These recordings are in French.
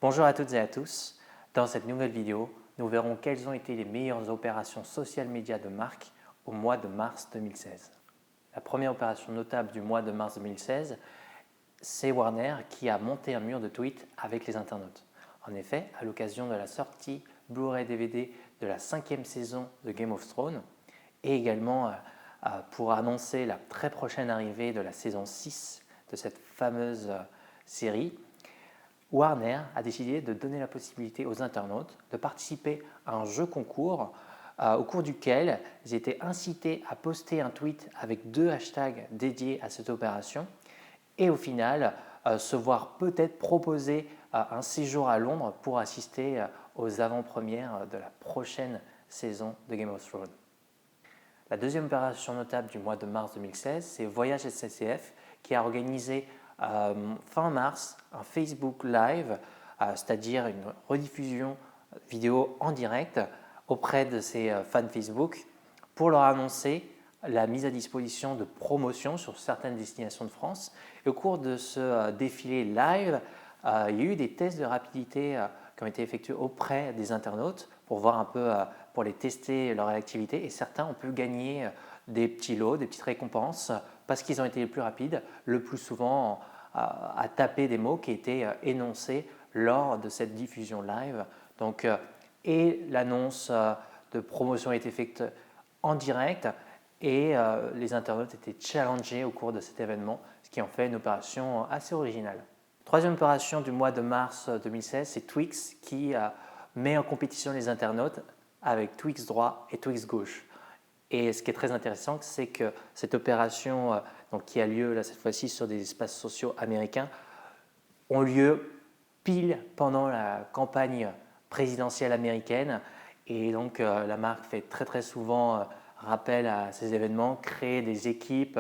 Bonjour à toutes et à tous. Dans cette nouvelle vidéo, nous verrons quelles ont été les meilleures opérations social media de marque au mois de mars 2016. La première opération notable du mois de mars 2016, c'est Warner qui a monté un mur de tweets avec les internautes. En effet, à l'occasion de la sortie Blu-ray DVD de la 5e saison de Game of Thrones et également pour annoncer la très prochaine arrivée de la saison 6 de cette fameuse série, Warner a décidé de donner la possibilité aux internautes de participer à un jeu concours au cours duquel ils étaient incités à poster un tweet avec 2 hashtags dédiés à cette opération et au final se voir peut-être proposer un séjour à Londres pour assister aux avant-premières de la prochaine saison de Game of Thrones. La deuxième opération notable du mois de mars 2016, c'est Voyage SNCF qui a organisé fin mars un Facebook Live, c'est-à-dire une rediffusion vidéo en direct auprès de ses fans Facebook pour leur annoncer la mise à disposition de promotions sur certaines destinations de France. Et au cours de ce défilé live, il y a eu des tests de rapidité qui ont été effectués auprès des internautes pour voir un peu, pour les tester leur réactivité. Et certains ont pu gagner des petits lots, des petites récompenses parce qu'ils ont été les plus rapides, le plus souvent à taper des mots qui étaient énoncés lors de cette diffusion live. Donc, et l'annonce de promotion a été faite en direct et les internautes étaient challengés au cours de cet événement, ce qui en fait une opération assez originale. Troisième opération du mois de mars 2016, c'est Twix qui met en compétition les internautes avec Twix droit et Twix gauche. Et ce qui est très intéressant, c'est que cette opération qui a lieu là, cette fois-ci sur des espaces sociaux américains, ont lieu pile pendant la campagne présidentielle américaine. Et donc la marque fait très souvent rappel à ces événements, créer des équipes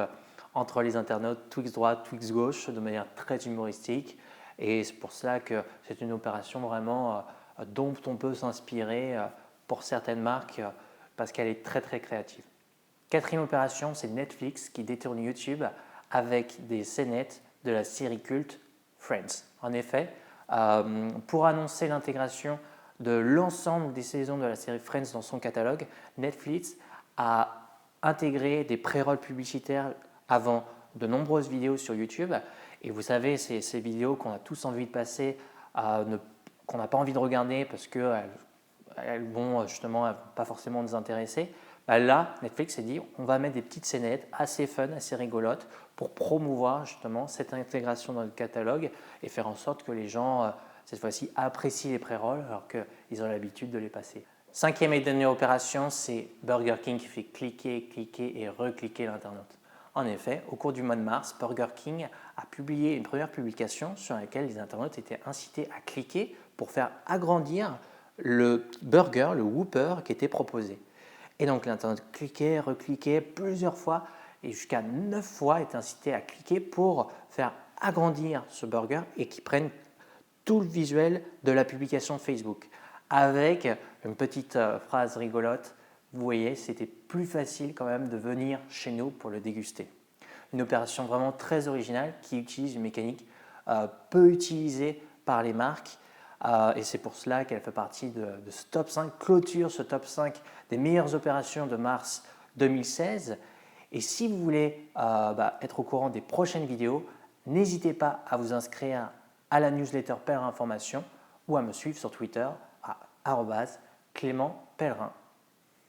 entre les internautes Twix droite, Twix gauche de manière très humoristique. Et c'est pour cela que c'est une opération vraiment dont on peut s'inspirer pour certaines marques parce qu'elle est très créative. Quatrième opération, c'est Netflix qui détourne YouTube avec des scénettes de la série culte Friends. En effet, pour annoncer l'intégration de l'ensemble des saisons de la série Friends dans son catalogue, Netflix a intégré des pré-rolls publicitaires avant de nombreuses vidéos sur YouTube. Et vous savez, ces vidéos qu'on a tous envie de passer, qu'on n'a pas envie de regarder parce qu'elles vont justement pas forcément nous intéresser. Là, Netflix s'est dit on va mettre des petites scénettes assez fun, assez rigolotes pour promouvoir justement cette intégration dans le catalogue et faire en sorte que les gens, cette fois-ci, apprécient les pré-rolls alors qu'ils ont l'habitude de les passer. Cinquième et dernière opération, c'est Burger King qui fait cliquer et recliquer l'internaute. En effet, au cours du mois de mars, Burger King a publié une première publication sur laquelle les internautes étaient incités à cliquer pour faire agrandir le burger, le Whopper qui était proposé. Et donc l'internaute cliquait, recliquait plusieurs fois et jusqu'à 9 fois est incité à cliquer pour faire agrandir ce burger et qu'il prenne tout le visuel de la publication Facebook. Avec une petite phrase rigolote, vous voyez, c'était plus facile quand même de venir chez nous pour le déguster. Une opération vraiment très originale qui utilise une mécanique peu utilisée par les marques et c'est pour cela qu'elle fait partie de ce top 5, clôture ce top 5 des meilleures opérations de mars 2016. Et si vous voulez être au courant des prochaines vidéos, n'hésitez pas à vous inscrire à la newsletter Pellerin Information ou à me suivre sur Twitter à @Clément Pellerin.